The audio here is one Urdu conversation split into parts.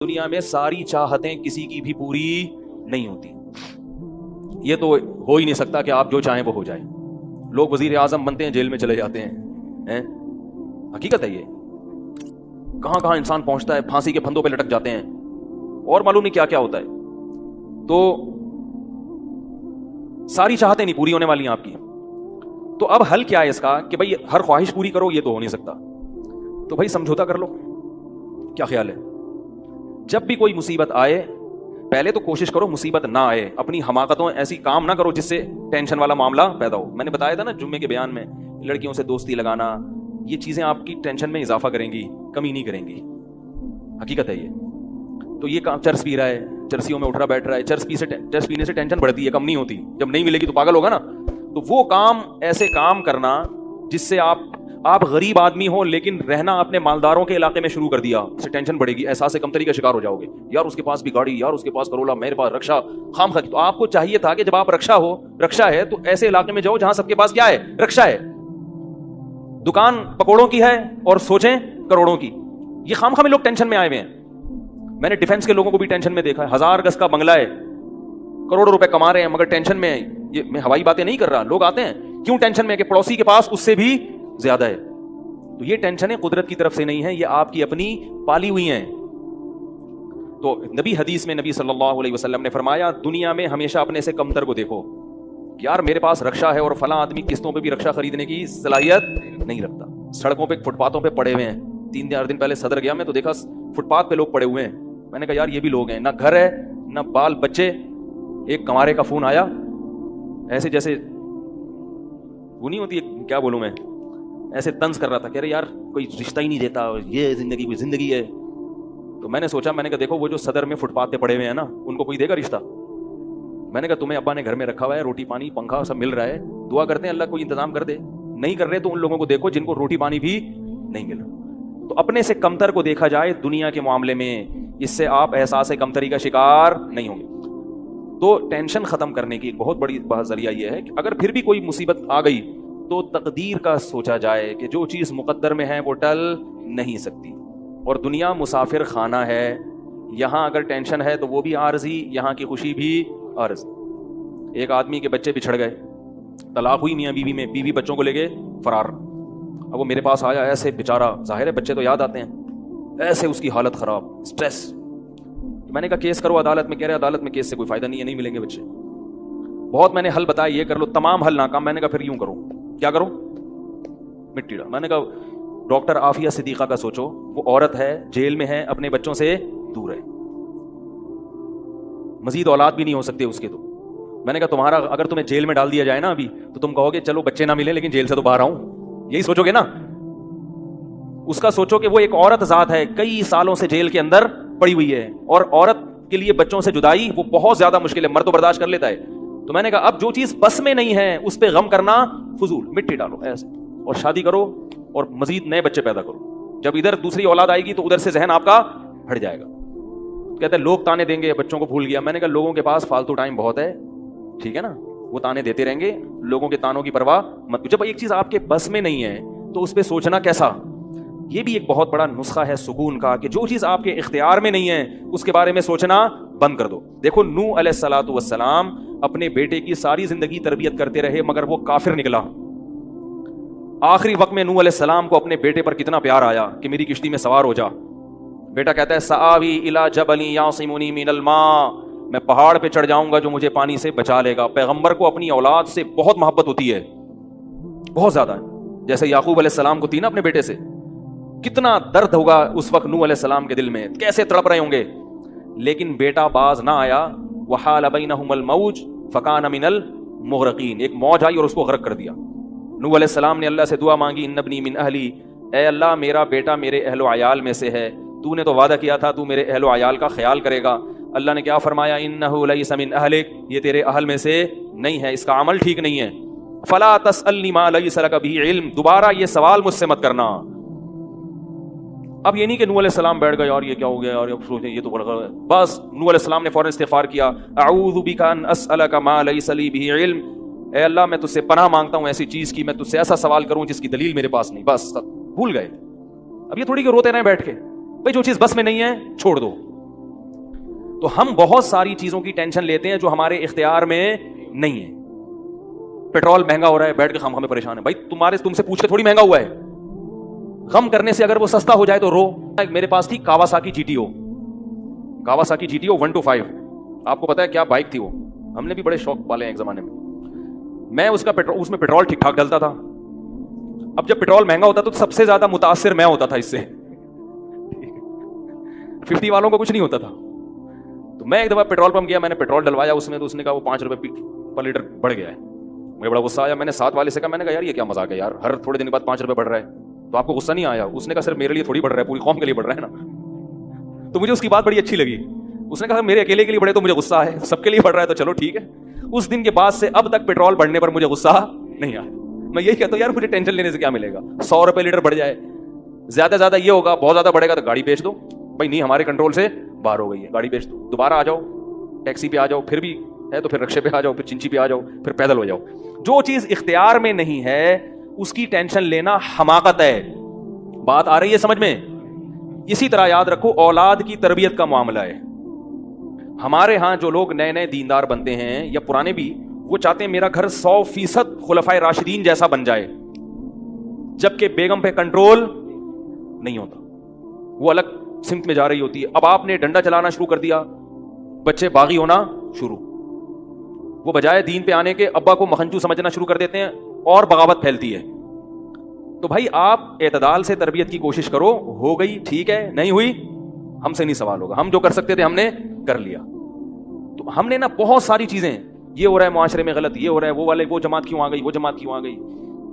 دنیا میں ساری چاہتیں کسی کی بھی پوری نہیں ہوتی. یہ تو ہو ہی نہیں سکتا کہ آپ جو چاہیں وہ ہو جائے. لوگ وزیر اعظم بنتے ہیں، جیل میں چلے جاتے ہیں. حقیقت ہے یہ. کہاں کہاں انسان پہنچتا ہے، پھانسی کے پھندوں پہ لٹک جاتے ہیں اور معلوم نہیں کیا کیا ہوتا ہے. تو ساری چاہتیں نہیں پوری ہونے والی ہیں آپ کی. تو اب حل کیا ہے اس کا کہ بھائی ہر خواہش پوری کرو؟ یہ تو ہو نہیں سکتا. تو بھائی سمجھوتا کر لو. کیا خیال ہے؟ جب بھی کوئی مصیبت آئے پہلے تو کوشش کرو مصیبت نہ آئے. اپنی حماقتوں ایسی کام نہ کرو جس سے ٹینشن والا معاملہ پیدا ہو. میں نے بتایا تھا نا جمعے کے بیان میں، لڑکیوں سے دوستی لگانا، یہ چیزیں آپ کی ٹینشن میں اضافہ کریں گی، کمی نہیں کریں گی. حقیقت ہے یہ. تو یہ کام چرس پی رہا ہے، چرسیوں میں اٹھ رہا بیٹھ رہا ہے، چرس پینے سے ٹینشن بڑھتی ہے، کم نہیں ہوتی. جب نہیں ملے گی تو پاگل ہوگا نا. تو وہ کام، ایسے کام کرنا جس سے آپ غریب آدمی ہو لیکن رہنا اپنے مالداروں کے علاقے میں شروع کر دیا، اس سے ٹینشن بڑھے گی، احساس کمتری کا شکار ہو جاؤ گے. یار اس کے پاس بھی گاڑی، یار اس کے پاس کرولا، میرے پاس رکشا، خام خواہ. تو آپ کو چاہیے تھا کہ جب آپ رکشا ہے تو ایسے علاقے میں جاؤ جہاں سب کے پاس کیا ہے؟ رکشا ہے. دکان پکوڑوں کی ہے اور سوچیں کروڑوں کی. یہ خام خواہ میں لوگ ٹینشن میں آئے ہوئے ہیں. میں نے ڈیفنس کے لوگوں کو بھی ٹینشن میں دیکھا ہے. 1000 گز کا بنگلہ ہے، کروڑوں روپے کما رہے ہیں مگر ٹینشن میں ہے. یہ میں ہوائی باتیں نہیں کر رہا. لوگ آتے ہیں کیوں ٹینشن میں کہ پڑوسی کے پاس اس سے بھی زیادہ ہے. تو یہ ٹینشنیں قدرت کی طرف سے نہیں ہیں، یہ آپ کی اپنی پالی ہوئی ہیں. تو حدیث میں نبی صلی اللہ علیہ وسلم نے فرمایا دنیا میں ہمیشہ اپنے سے کمتر کو دیکھو. یار میرے پاس رکشا ہے اور فلاں آدمی قسطوں پہ بھی رکشا خریدنے کی صلاحیت نہیں رکھتا. سڑکوں پہ، فٹ پاتھوں پہ پڑے ہوئے ہیں. 3-4 دن پہلے صدر گیا میں تو دیکھا فٹ پاتھ پہ لوگ پڑے ہوئے ہیں. میں نے کہا یار یہ بھی لوگ ہیں، نہ گھر ہے نہ بال بچے. ایک کنوارے کا فون آیا، ایسے جیسے وہ نہیں ہوتی، کیا بولوں میں، ایسے طنز کر رہا تھا، کہہ رہے یار کوئی رشتہ ہی نہیں دیتا، یہ زندگی کوئی زندگی ہے. تو میں نے سوچا، میں نے کہا دیکھو وہ جو صدر میں فٹ پاتھ پہ پڑے ہوئے ہیں نا، ان کو کوئی دے گا رشتہ؟ میں نے کہا تمہیں ابا نے گھر میں رکھا ہوا ہے، روٹی پانی پنکھا سب مل رہا ہے، دعا کرتے ہیں اللہ کوئی انتظام کر دے. نہیں کر رہے تو ان لوگوں کو دیکھو جن کو روٹی پانی بھی نہیں مل رہا. تو اپنے سے کمتر کو دیکھا جائے دنیا کے معاملے میں، اس سے آپ احساس کمتری کا شکار نہیں ہوں گے. تو ٹینشن ختم کرنے کی ایک بہت بڑی ذریعہ یہ ہے کہ اگر پھر بھی کوئی مصیبت آ گئی تو تقدیر کا سوچا جائے کہ جو چیز مقدر میں ہے وہ ٹل نہیں سکتی. اور دنیا مسافر خانہ ہے، یہاں اگر ٹینشن ہے تو وہ بھی عارضی، یہاں کی خوشی بھی عارضی. ایک آدمی کے بچے بچھڑ گئے، طلاق ہوئی میاں بیوی میں، بیوی بچوں کو لے کے فرار. اب وہ میرے پاس آیا، ایسے بیچارہ، ظاہر ہے بچے تو یاد آتے ہیں، ایسے اس کی حالت خراب، سٹریس. میں نے کہا کیس کرو عدالت میں. کہہ رہے عدالت میں کیس سے کوئی فائدہ نہیں ہے، نہیں ملیں گے بچے. بہت میں نے حل بتایا، یہ کر لو، تمام حل ناکام. میں نے کہا پھر یوں کرو. کیا کرو؟ مٹی ڈال. میں نے کہا ڈاکٹر عافیہ صدیقہ کا سوچو، وہ عورت ہے، جیل میں ہے، اپنے بچوں سے دور ہے، مزید اولاد بھی نہیں ہو سکتے اس کے. تو میں نے کہا تمہارا اگر تمہیں جیل میں ڈال دیا جائے نا ابھی تو تم کہو گے چلو بچے نہ ملے لیکن جیل سے تو باہر آؤں. یہی سوچو گے نا. اس کا سوچو کہ وہ ایک عورت ذات ہے، کئی سالوں سے جیل کے اندر پڑی ہوئی ہے، اور عورت کے لیے بچوں سے جدائی وہ بہت زیادہ مشکل ہے. مرد تو برداشت کر لیتا ہے. تو میں نے کہا اب جو چیز بس میں نہیں ہے اس پہ غم کرنا فضول. مٹی ڈالو ایسے اور شادی کرو اور مزید نئے بچے پیدا کرو. جب ادھر دوسری اولاد آئے گی تو ادھر سے ذہن آپ کا ہٹ جائے گا. کہتے ہیں لوگ تانے دیں گے، بچوں کو بھول گیا. میں نے کہا لوگوں کے پاس فالتو ٹائم بہت ہے، ٹھیک ہے نا، وہ تانے دیتے رہیں گے. لوگوں کے تانوں کی پرواہ مت. جب ایک چیز آپ کے بس میں نہیں ہے تو اس پہ سوچنا کیسا. یہ بھی ایک بہت بڑا نسخہ ہے سکون کا کہ جو چیز آپ کے اختیار میں نہیں ہے اس کے بارے میں سوچنا بند کر دو. دیکھو نوح علیہ الصلوۃ والسلام اپنے بیٹے کی ساری زندگی تربیت کرتے رہے مگر وہ کافر نکلا. آخری وقت میں نوح علیہ السلام کو اپنے بیٹے پر کتنا پیار آیا کہ میری کشتی میں سوار ہو جا. بیٹا کہتا ہے سآوی الی جبل یعصمنی من الماء، میں پہاڑ پہ چڑھ جاؤں گا جو مجھے پانی سے بچا لے گا. پیغمبر کو اپنی اولاد سے بہت محبت ہوتی ہے، بہت زیادہ. جیسے یعقوب علیہ السلام کو تھی نا اپنے بیٹے سے. کتنا درد ہوگا اس وقت نوح علیہ السلام کے دل میں، کیسے تڑپ رہے ہوں گے. لیکن بیٹا باز نہ آیا. وحال بینہم الموج فکان من المغرقین، ایک موج آئی اور اس کو غرق کر دیا. نوح علیہ السلام نے اللہ سے دعا مانگی ان ابنی من اہلی، اے اللہ میرا بیٹا میرے اہل و عیال میں سے ہے، تو نے تو وعدہ کیا تھا تو میرے اہل و عیال کا خیال کرے گا. اللہ نے کیا فرمایا انہ لیس من اہلک، یہ تیرے اہل میں سے نہیں ہے، اس کا عمل ٹھیک نہیں ہے. فلا تسألنی ما لیس لک بہ علم، دوبارہ یہ سوال مجھ سے مت کرنا. اب یہ نہیں کہ نوح علیہ السلام بیٹھ گئے اور یہ کیا ہو گیا اور یہ تو بس. نوح علیہ السلام نے فوراً استغفار کیا. اعوذ بک ان اسألک ما لیس لی بہ علم، اے اللہ میں تجھ سے پناہ مانگتا ہوں ایسی چیز کی، میں تجھ سے ایسا سوال کروں جس کی دلیل میرے پاس نہیں. بس بھول گئے. اب یہ تھوڑی کہ روتے رہیں بیٹھ کے. بھائی جو چیز بس میں نہیں ہے چھوڑ دو. تو ہم بہت ساری چیزوں کی ٹینشن لیتے ہیں جو ہمارے اختیار میں نہیں ہے. پیٹرول مہنگا ہو رہا ہے, بیٹھ کے خام خامے پریشان ہے. بھائی تم سے پوچھ کے تھوڑی مہنگا ہوا ہے. غم کرنے سے اگر وہ سستا ہو جائے تو رو. میرے پاس تھی کاواساکی جی ٹی او 125. آپ کو پتا ہے کیا بائک تھی وہ؟ ہم نے بھی بڑے شوق پالے ہیں ایک زمانے میں. میں اس میں پیٹرول ٹھیک ٹھاک ڈلتا تھا. اب جب پیٹرول مہنگا ہوتا تو سب سے زیادہ متاثر میں ہوتا تھا اس سے. 50 والوں کو کچھ نہیں ہوتا تھا. تو میں ایک دفعہ پیٹرول پمپ گیا, میں نے پیٹرول ڈلوایا اس میں, تو اس نے کہا وہ 5 روپے پر لیٹر بڑھ گیا ہے. مجھے بڑا غصہ آیا. میں نے ساتھ والے سے کہا, میں نے کہا یار یہ کیا مذاق ہے یار, ہر تھوڑے دن بعد 5 روپے بڑھ رہا ہے, تو آپ کو غصہ نہیں آیا؟ اس نے کہا صرف میرے لیے تھوڑی بڑھ رہا ہے, پوری قوم کے لیے بڑھ رہا ہے نا. تو مجھے اس کی بات بڑی اچھی لگی. اس نے کہا میرے اکیلے کے لیے بڑھے تو مجھے غصہ ہے, سب کے لیے بڑھ رہا ہے تو چلو ٹھیک ہے. اس دن کے بعد سے اب تک پیٹرول بڑھنے پر مجھے غصہ نہیں آیا. میں یہی کہتا ہوں یار مجھے ٹینشن لینے سے کیا ملے گا. 100 روپے لیٹر بڑھ جائے, زیادہ زیادہ یہ ہوگا, بہت زیادہ بڑھے گا تو گاڑی بیچ دو. بھائی نہیں, ہمارے کنٹرول سے باہر ہو گئی ہے, گاڑی بیچ دو, دوبارہ آ جاؤ, ٹیکسی پہ آ جاؤ, پھر بھی ہے تو پھر رکشے پہ آ جاؤ, پھر چنچی پہ آ جاؤ, پھر پیدل ہو جاؤ. جو چیز اختیار میں نہیں ہے اس کی ٹینشن لینا حماقت ہے. بات آ رہی ہے سمجھ میں؟ اسی طرح یاد رکھو, اولاد کی تربیت کا معاملہ ہے. ہمارے ہاں جو لوگ نئے نئے دیندار بنتے ہیں یا پرانے بھی, وہ چاہتے ہیں میرا گھر 100% خلفائے راشدین جیسا بن جائے, جبکہ بیگم پہ کنٹرول نہیں ہوتا, وہ الگ سمت میں جا رہی ہوتی ہے. اب آپ نے ڈنڈا چلانا شروع کر دیا, بچے باغی ہونا شروع. وہ بجائے دین پہ آنے کے ابا کو مکھنچو سمجھنا شروع کر دیتے ہیں اور بغاوت پھیلتی ہے. تو بھائی آپ اعتدال سے تربیت کی کوشش کرو. ہو گئی ٹھیک ہے, نہیں ہوئی ہم سے نہیں سوال ہوگا, ہم جو کر سکتے تھے ہم نے کر لیا. تو ہم نے نا بہت ساری چیزیں, یہ ہو رہا ہے معاشرے میں غلط, یہ ہو رہا ہے, وہ والے وہ جماعت کیوں آ گئی, وہ جماعت کیوں آ گئی,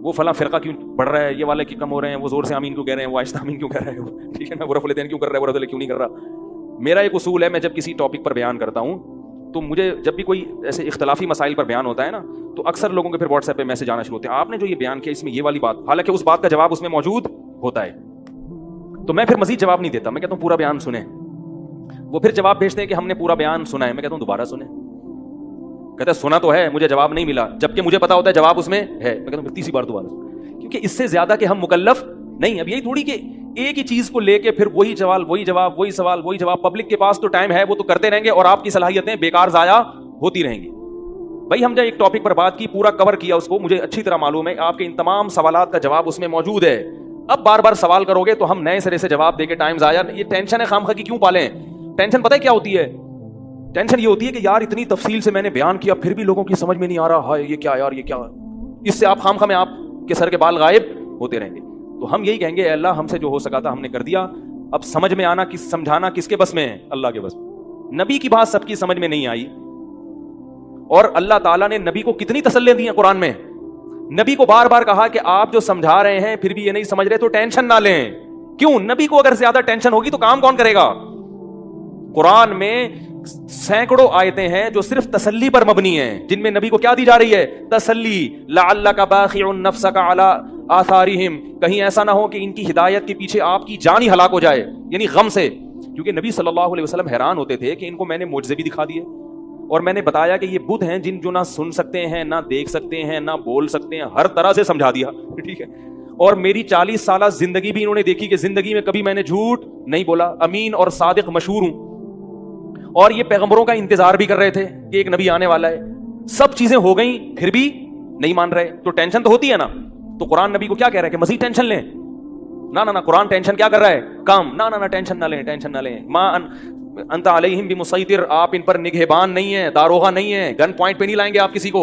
وہ فلاں فرقہ کیوں بڑھ رہا ہے, یہ والے کیوں کم ہو رہے ہیں, وہ زور سے آمین کیوں کہہ رہے ہیں, وہ آہستہ آمین کیوں کہہ رہے ہیں, ٹھیک ہے نا, وہ رفع الیدین کیوں کر رہا ہے, وہ رد کیوں نہیں کر رہا. میرا ایک اصول ہے, میں جب کسی ٹاپک پر بیان کرتا ہوں تو مجھے جب بھی کوئی ایسے اختلافی مسائل پر بیان ہوتا ہے نا, تو اکثر لوگوں کے پھر واٹس ایپ پہ میسج آنا شروع ہوتے ہیں, آپ نے جو یہ بیان کیا اس میں یہ والی بات, حالانکہ اس بات کا جواب اس میں موجود ہوتا ہے. تو میں پھر مزید جواب نہیں دیتا, میں کہتا ہوں پورا بیان سنیں. وہ پھر جواب بھیجتے ہیں کہ ہم نے پورا بیان سنا ہے. میں کہتا ہوں دوبارہ سنیں. کہتا ہے سنا تو ہے, مجھے جواب نہیں ملا, جبکہ مجھے پتا ہوتا ہے جواب اس میں ہے. میں کہتا ہوں تیسری بار دوبارہ سنیں, کیونکہ اس سے زیادہ کہ ہم مکلف نہیں. اب یہی تھوڑی کہ ایک ہی چیز کو لے کے پھر وہی سوال وہی جواب وہی سوال وہی جواب, پبلک کے پاس تو ٹائم ہے, وہ تو کرتے رہیں گے اور آپ کی صلاحیتیں بیکار ضائع ہوتی رہیں گی. بھائی ہم نے ایک ٹاپک پر بات کی, پورا کور کیا اس کو, مجھے اچھی طرح معلوم ہے آپ کے ان تمام سوالات کا جواب اس میں موجود ہے. اب بار بار سوال کرو گے تو ہم نئے سرے سے جواب دے کے ٹائم ضائع. یہ ٹینشن ہے خامخواہ کی کیوں پالیں؟ ٹینشن پتہ ہے کیا ہوتی ہے؟ ٹینشن یہ ہوتی ہے کہ یار اتنی تفصیل سے میں نے بیان کیا پھر بھی لوگوں کی سمجھ میں نہیں آ رہا, ہائے یہ کیا یار, یہ کیا. اس سے آپ خامخواہ میں آپ کے سر کے بال غائب ہوتے رہیں گے. تو ہم یہی کہیں گے, اے اللہ ہم سے جو ہو سکا تھا ہم نے کر دیا, اب سمجھ میں آنا سمجھانا کس کے بس میں ہے؟ اللہ کے بس. نبی کی بات سب کی سمجھ میں نہیں آئی, اور اللہ تعالیٰ نے نبی کو کتنی تسلیاں دی ہیں قرآن میں. نبی کو بار بار کہا کہ آپ جو سمجھا رہے ہیں پھر بھی یہ نہیں سمجھ رہے تو ٹینشن نہ لیں. کیوں؟ نبی کو اگر زیادہ ٹینشن ہوگی تو کام کون کرے گا؟ قرآن میں سینکڑوں آیتیں ہیں جو صرف تسلی پر مبنی ہیں, جن میں نبی کو کیا دی جا رہی ہے؟ تسلی. لعلک باخع نفسک علی آثارہم, کہیں ایسا نہ ہو کہ ان کی ہدایت کے پیچھے آپ کی جان ہی ہلاک ہو جائے, یعنی غم سے. کیونکہ نبی صلی اللہ علیہ وسلم حیران ہوتے تھے کہ ان کو میں نے معجزے بھی دکھا دیے, اور میں نے بتایا کہ یہ بت ہیں جن جو نہ سن سکتے ہیں, نہ دیکھ سکتے ہیں, نہ بول سکتے ہیں, ہر طرح سے سمجھا دیا, ٹھیک ہے. اور میری 40 سالہ زندگی بھی انہوں نے دیکھی کہ زندگی میں کبھی میں نے جھوٹ نہیں بولا, امین اور صادق مشہور ہوں. اور یہ پیغمبروں کا انتظار بھی کر رہے تھے کہ ایک نبی آنے والا ہے. سب چیزیں ہو گئیں پھر بھی نہیں مان رہے, تو ٹینشن تو ہوتی ہے نا. تو قرآن نبی کو کیا کہہ رہا ہے کہ مزید ٹینشن لیں؟ نہ قرآن ٹینشن کیا کر رہا ہے؟ کام. نہ ٹینشن نہ لیں, ٹینشن نہ لیں. انت علیہم بمسیطر, آپ ان پر نگہبان نہیں ہیں, داروغہ نہیں ہیں, گن پوائنٹ پہ نہیں لائیں گے آپ کسی کو,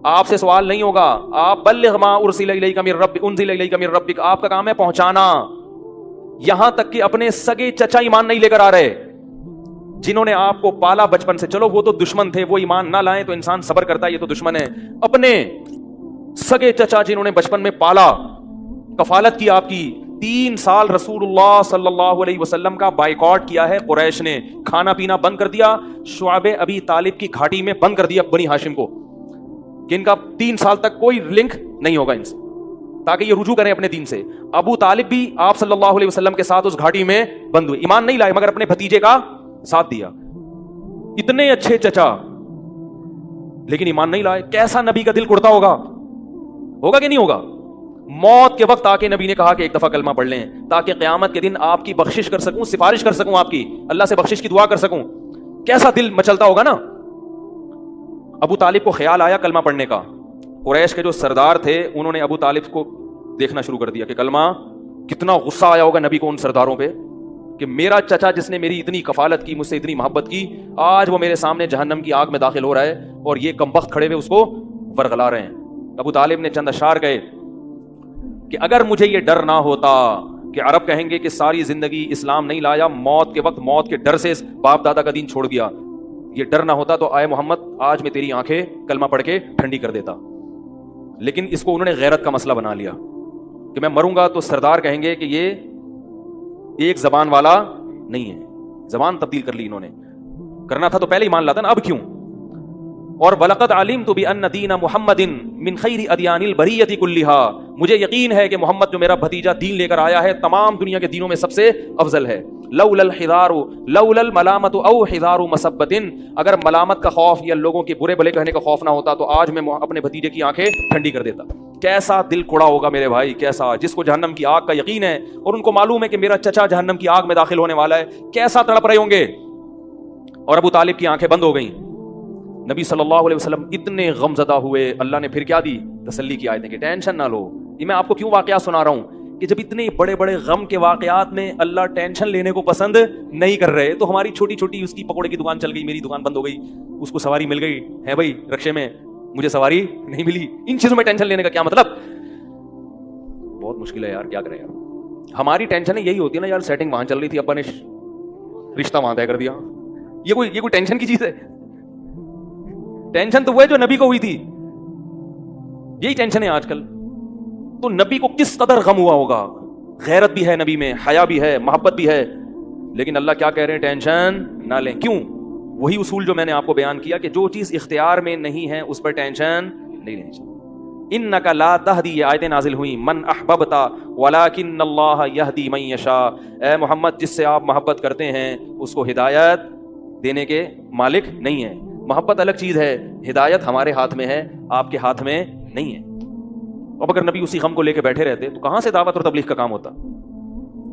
آپ سے سوال نہیں ہوگا. آپ بلغ ما ارسل الیک من ربک, انزل الیک من ربک, آپ کا کام ہے پہنچانا. یہاں تک کہ اپنے سگے چچا ایمان نہیں لے کر آ رہے, جنہوں نے آپ کو پالا بچپن سے. چلو وہ تو دشمن تھے, وہ ایمان نہ لائیں تو انسان صبر کرتا ہے, یہ تو دشمن ہے. اپنے سگے چچا جنہوں نے بچپن میں پالا, کفالت کی آپ کی, 3 سال رسول اللہ صلی اللہ علیہ وسلم کا بائیکاٹ کیا ہے قریش نے, کھانا پینا بند کر دیا, شعب ابی طالب کی گھاٹی میں بند کر دیا بنی ہاشم کو, کہ ان کا 3 سال تک کوئی لنک نہیں ہوگا ان سے, تاکہ یہ رجوع کریں اپنے دین سے. ابو طالب بھی آپ صلی اللہ علیہ وسلم کے ساتھ اس گھاٹی میں بند ہوئے, ایمان نہیں لائے مگر اپنے بھتیجے کا ساتھ دیا. اتنے اچھے چچا لیکن ایمان نہیں لائے. کیسا نبی کا دل کڑتا ہوگا کہ نہیں ہوگا؟ موت کے وقت آ کے نبی نے کہا کہ ایک دفعہ کلمہ پڑھ لیں تاکہ قیامت کے دن آپ کی بخشش کر سکوں, سفارش کر سکوں, آپ کی اللہ سے بخشش کی دعا کر سکوں. کیسا دل مچلتا ہوگا نا. ابو طالب کو خیال آیا کلمہ پڑھنے کا. قریش کے جو سردار تھے انہوں نے ابو طالب کو دیکھنا شروع کر دیا کہ کلمہ, کتنا غصہ آیا ہوگا نبی کو ان سرداروں پہ کہ میرا چچا جس نے میری اتنی کفالت کی, مجھ سے اتنی محبت کی, آج وہ میرے سامنے جہنم کی آگ میں داخل ہو رہا ہے اور یہ کمبخت کھڑے ہوئے اس کو ورغلا رہے ہیں. ابو طالب نے چند اشعار گئے کہ اگر مجھے یہ ڈر نہ ہوتا کہ عرب کہیں گے کہ ساری زندگی اسلام نہیں لایا, موت کے وقت موت کے ڈر سے باپ دادا کا دین چھوڑ دیا, یہ ڈر نہ ہوتا تو آئے محمد آج میں تیری آنکھیں کلمہ پڑھ کے ٹھنڈی کر دیتا. لیکن اس کو انہوں نے غیرت کا مسئلہ بنا لیا کہ میں مروں گا تو سردار کہیں گے کہ یہ ایک زبان والا نہیں ہے. زبان تبدیل کر لی انہوں نے, کرنا تھا تو پہلے ہی مان لاتا نا, اب کیوں. اور وَلَقَدْ عَلِمْتُ بِأَنَّ دِينَ مُحَمَّدٍ مِّن خَيْرِ أَدْيَانِ الْبَرِيَّةِ كُلِّهَا, مجھے یقین ہے کہ محمد جو میرا بھتیجا دین لے کر آیا ہے تمام دنیا کے دینوں میں سب سے افضل ہے. لولا الحذار لولا الملامت او حذار مسبت, اگر ملامت کا خوف یا لوگوں کے برے بھلے کہنے کا خوف نہ ہوتا تو آج میں اپنے بھتیجے کی آنکھیں ٹھنڈی کر دیتا. کیسا دل کوڑا ہوگا میرے بھائی, کیسا, جس کو جہنم کی آگ کا یقین ہے اور ان کو معلوم ہے کہ میرا چچا جہنم کی آگ میں داخل ہونے والا ہے, کیسا تڑپ رہے ہوں گے. اور ابو طالب کی آنکھیں بند ہو گئیں. نبی صلی اللہ علیہ وسلم اتنے غم زدہ ہوئے, اللہ نے پھر کیا دی, تسلی کی آیتیں کہ ٹینشن نہ لو. یہ میں آپ کو کیوں واقعات سنا رہا ہوں کہ جب اتنے بڑے بڑے غم کے واقعات میں اللہ ٹینشن لینے کو پسند نہیں کر رہے, تو ہماری چھوٹی چھوٹی, اس کی پکوڑے کی دکان چل گئی, میری دکان بند ہو گئی, اس کو سواری مل گئی ہے بھائی رکشے میں, مجھے سواری نہیں ملی, ان چیزوں میں ٹینشن لینے کا کیا مطلب. بہت مشکل ہے یار, کیا کریں یار. ہماری ٹینشن یہی ہوتی ہے نا یار, سیٹنگ وہاں چل رہی تھی, ابا نے رشتہ وہاں طے کر دیا, یہ کوئی ٹینشن کی چیز ہے. ٹینشن تو وہ ہے جو نبی کو ہوئی تھی, یہی ٹینشن ہے آج کل. تو نبی کو کس قدر غم ہوا ہوگا, غیرت بھی ہے نبی میں, حیا بھی ہے, محبت بھی ہے, لیکن اللہ کیا کہہ رہے ہیں, ٹینشن نہ لیں. کیوں؟ وہی اصول جو میں نے آپ کو بیان کیا کہ جو چیز اختیار میں نہیں ہے اس پر ٹینشن نہیں لینی چاہیے. انک لا تہدی, یہ آیتیں نازل ہوئیں, من احببت ولکن اللہ یہدی من یشاء, اے محمد جس سے آپ محبت کرتے ہیں اس کو ہدایت دینے کے مالک نہیں ہے. محبت الگ چیز ہے, ہدایت ہمارے ہاتھ میں ہے, آپ کے ہاتھ میں نہیں ہے. اب اگر نبی اسی غم کو لے کے بیٹھے رہتے تو کہاں سے دعوت اور تبلیغ کا کام ہوتا.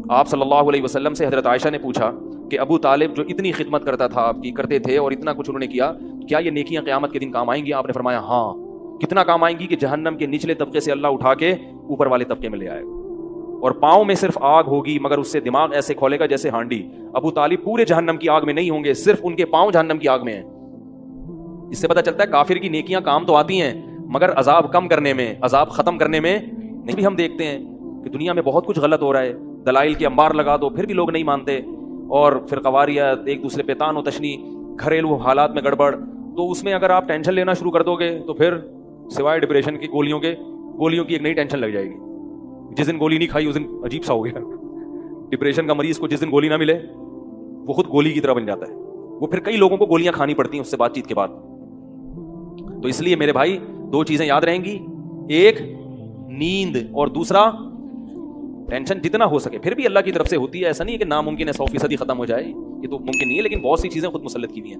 آپ صلی اللہ علیہ وسلم سے حضرت عائشہ نے پوچھا کہ ابو طالب جو اتنی خدمت کرتا تھا آپ کی, کرتے تھے اور اتنا کچھ انہوں نے کیا, کیا یہ نیکیاں قیامت کے دن کام آئیں گی؟ آپ نے فرمایا ہاں. کتنا کام آئیں گی کہ جہنم کے نچلے طبقے سے اللہ اٹھا کے اوپر والے طبقے میں لے آئے گا, اور پاؤں میں صرف آگ ہوگی مگر اس سے دماغ ایسے کھولے گا جیسے ہانڈی. ابو طالب پورے جہنم کی آگ میں نہیں ہوں گے, صرف ان کے پاؤں جہنم کی آگ میں ہیں. اس سے پتہ چلتا ہے کافر کی نیکیاں کام تو آتی ہیں مگر عذاب کم کرنے میں, عذاب ختم کرنے میں نہیں. بھی ہم دیکھتے ہیں کہ دنیا میں بہت کچھ غلط ہو رہا ہے, دلائل کے انبار لگا دو پھر بھی لوگ نہیں مانتے, اور پھر قواریت, ایک دوسرے پہ تان و تشنی, گھریلو حالات میں گڑبڑ. تو اس میں اگر آپ ٹینشن لینا شروع کر دو گے تو پھر سوائے ڈپریشن کی گولیوں کی ایک نئی ٹینشن لگ جائے گی. جس دن گولی نہیں کھائی اس دن عجیب سا ہو گیا. ڈپریشن کا مریض کو جس دن گولی نہ ملے وہ خود گولی کی طرح بن جاتا ہے, وہ پھر کئی لوگوں کو گولیاں کھانی پڑتی ہیں اس سے بات چیت کے بعد. تو اس لیے میرے بھائی دو چیزیں یاد رہیں گی, ایک نیند اور دوسرا ٹینشن جتنا ہو سکے. پھر بھی اللہ کی طرف سے ہوتی ہے, ایسا نہیں ہے کہ ناممکن ہے 100% ختم ہو جائے, یہ تو ممکن نہیں ہے, لیکن بہت سی چیزیں خود مسلط کی ہوئی ہیں.